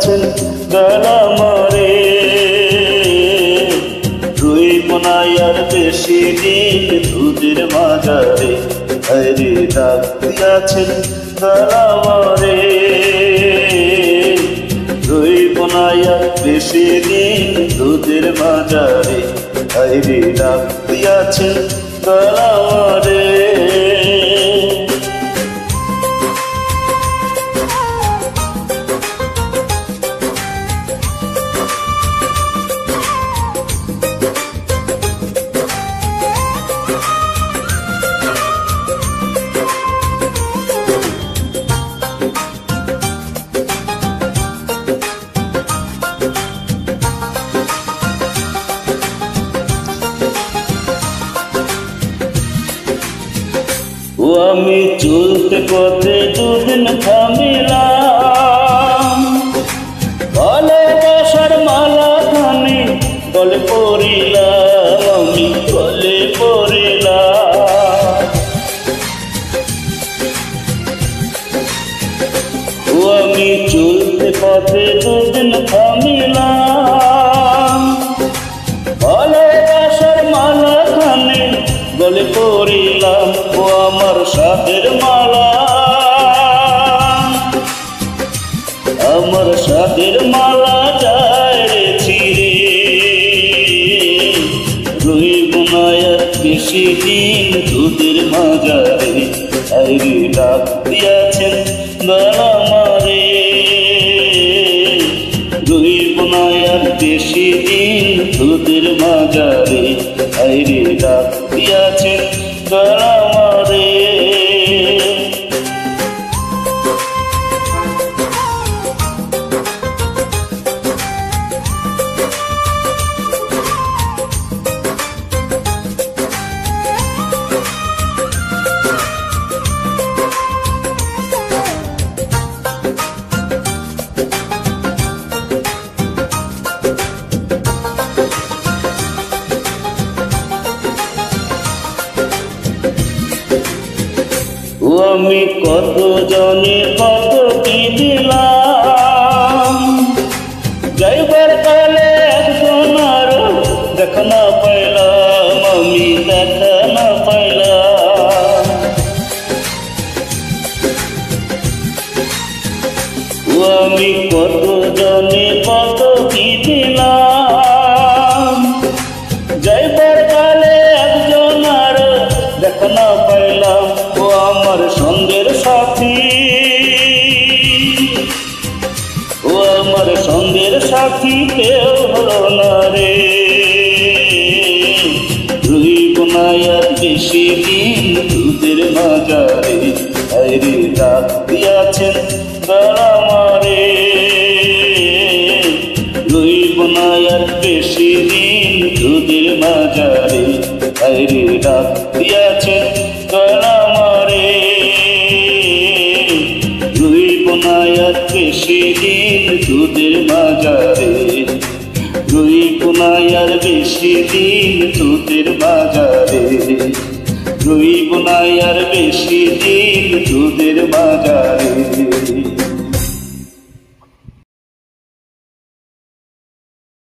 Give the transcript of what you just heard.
দিয়াছেন গলা মারে। রুই বোনাই আর বেশি দিন দুধের মাজারে, হায়রে ডাক দিয়াছেন গলা মারে। রুই বোনাই আর বেশি দিন দুধের মাজারে, হায়রে ডাক দিয়াছেন গলা মারে। ও আমি চলতে পথে দুদিন থামিলাম, ভালোবাসার মালা খানি গলে পড়িলাম, আমি গলে পড়িলাম। ও আমি চলতে পথে দুদিন থামিলাম, ভালোবাসার মালা খানি গলে পড়িলাম। ও আমার সাথের মালা, আমার সাথের মালা যায় রে ছিঁড়ে। রুই বোনাই আর বেশি দিন দুধের মাজারে, হায়রে ডাক দিয়াছেন গলা মারে। রুই বোনাই আর বেশি দিন দুধের মাজারে, হায়রে ডাক দিয়াছেন গলা মারে। ও আমি কত জনে কত কি দিলাম, যাইবার কালে একজন আর দেখা না পাইলাম, আমি দেখা না পাইলাম। ও আমি কত জনে কত কি দিলাম, যাইবার কালে একজন আর দেখা না পাইলাম। ও আমার সঙ্গের সাথী, ও আমার সঙ্গের সাথী কেউ হলো না রে। রুই বোনাই আর বেশি দিন দুধের মাজারে, হায়রে ডাক দিয়াছেন গলা মারে। রুই বোনাই আর বেশি দিন দুধের মাজারে, হায়রে ডাক দিয়াছেন গলা মারে। রুই বোনাই আর বেশি দিন দুধের মাজারে, রুই বোনাই আর বেশি দিন দুধের মাজারে, রুই বোনাই আর বেশি দিন দুধের মাজারে।